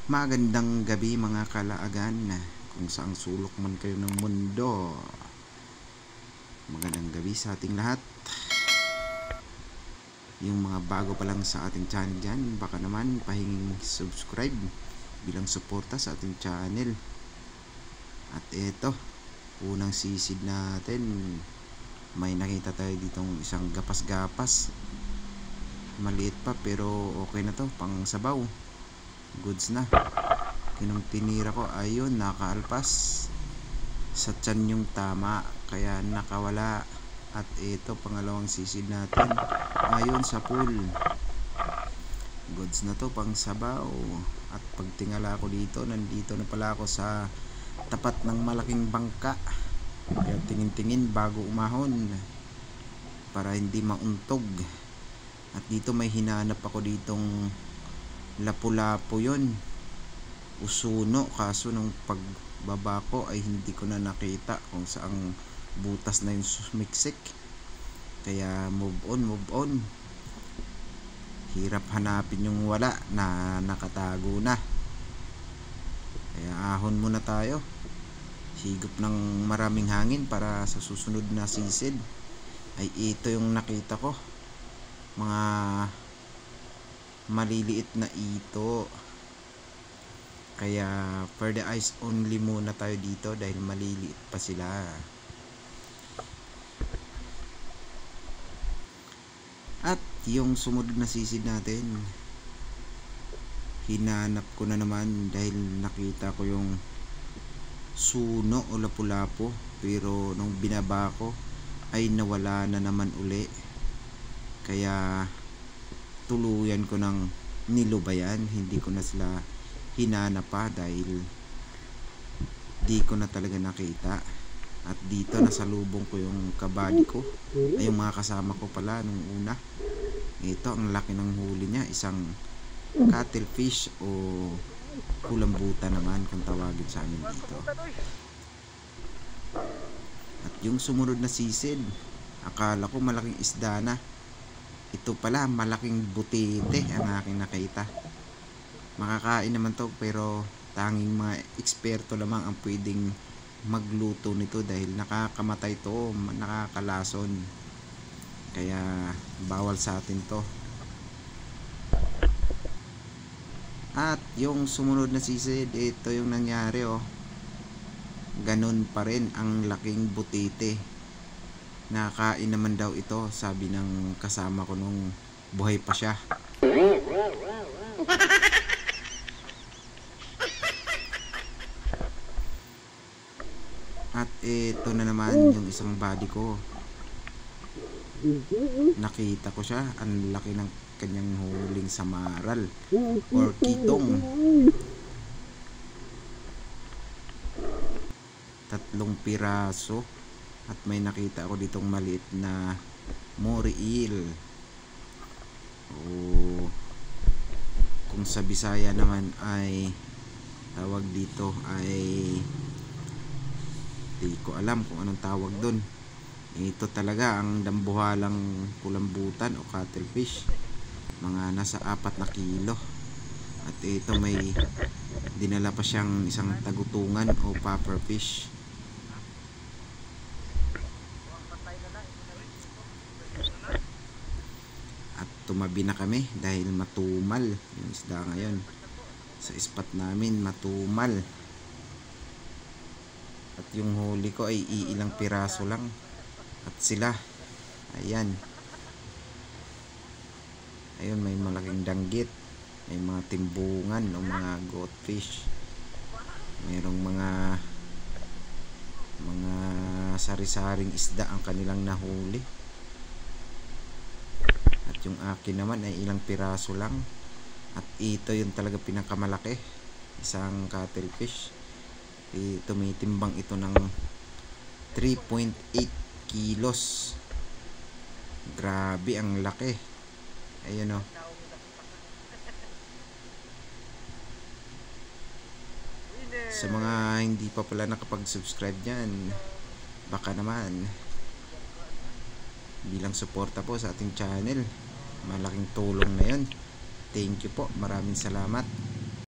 Magandang gabi mga kalaagan, kung saang sulok man kayo ng mundo. Magandang gabi sa ating lahat. Yung mga bago pa lang sa ating channel dyan, baka naman pahinging subscribe bilang suporta sa ating channel. At eto, unang sisid natin, may nakita tayo ditong isang gapas-gapas. Maliit pa pero okay na to, pang sabaw. Goods na. Kinong tinira ko, ayun, nakaalpas sa tiyan yung tama, kaya nakawala. At ito, pangalawang sisid natin, ayun, sa pool. Goods na to, pang sabaw. At pagtingala ko dito, nandito na pala ako sa tapat ng malaking bangka, kaya tingin-tingin bago umahon para hindi mauntog. At dito may hinanap ako ditong lapu-lapu, yun, usuno, kaso nung pagbaba ko ay hindi ko na nakita kung saang butas na yung sumiksik, kaya move on. Hirap hanapin yung wala na nakatago na, kaya ahon muna tayo, higop ng maraming hangin para sa susunod na sisid ay ito yung nakita ko, mga maliliit na ito. Kaya for the eyes only muna tayo dito dahil maliliit pa sila. At yung sumunod na sisid natin, hinanap ko na naman dahil nakita ko yung suno o lapu-lapu, pero nung binaba ko ay nawala na naman uli, kaya tuluyan ko ng nilubayan, hindi ko na sila hinanap pa dahil di ko na talaga nakita. At dito nasalubong ko yung kabady ko, ay yung mga kasama ko pala nung una. Ito, ang laki ng huli niya, isang cuttlefish o kulambuta naman kung tawagin sa amin dito. At yung sumunod na sisid, akala ko malaking isda na, ito pala malaking butete ang aking nakita. Makakain naman to, pero tanging mga eksperto lamang ang pwedeng magluto nito dahil nakakamatay to, nakakalason, kaya bawal sa atin to. At yung sumunod na sisid, ito yung nangyari, oh, ganun pa rin ang laking butete. Nakain naman daw ito, sabi ng kasama ko nung buhay pa siya. At ito na naman yung isang body ko. Nakita ko siya, ang laki ng kanyang huling samaral or kitong. 3 piraso. At may nakita ako ditong maliit na moray eel, o kung sa Bisaya naman ay tawag dito ay di ko alam kung anong tawag dun. Ito talaga ang dambuhalang kulambutan o cuttlefish, mga nasa 4 na kilo. At ito may dinala pa siyang isang tagutungan o pufferfish. At tumabi na kami dahil matumal yung isda ngayon sa spot namin, matumal. At yung huli ko ay iilang piraso lang. At sila, ayan, ayun, may malaking danggit, may mga timbungan o mga goatfish, mayroong mga sari-saring isda ang kanilang nahuli. At yung akin naman ay ilang piraso lang. At ito yung talaga pinakamalaki, isang cuttlefish. Tumitimbang ito ng 3.8 kilos. Grabe ang laki. Ayun, oh. Sa mga hindi pa pala nakapag-subscribe dyan, baka naman bilang suporta po sa ating channel, malaking tulong na yun. Thank you po, maraming salamat.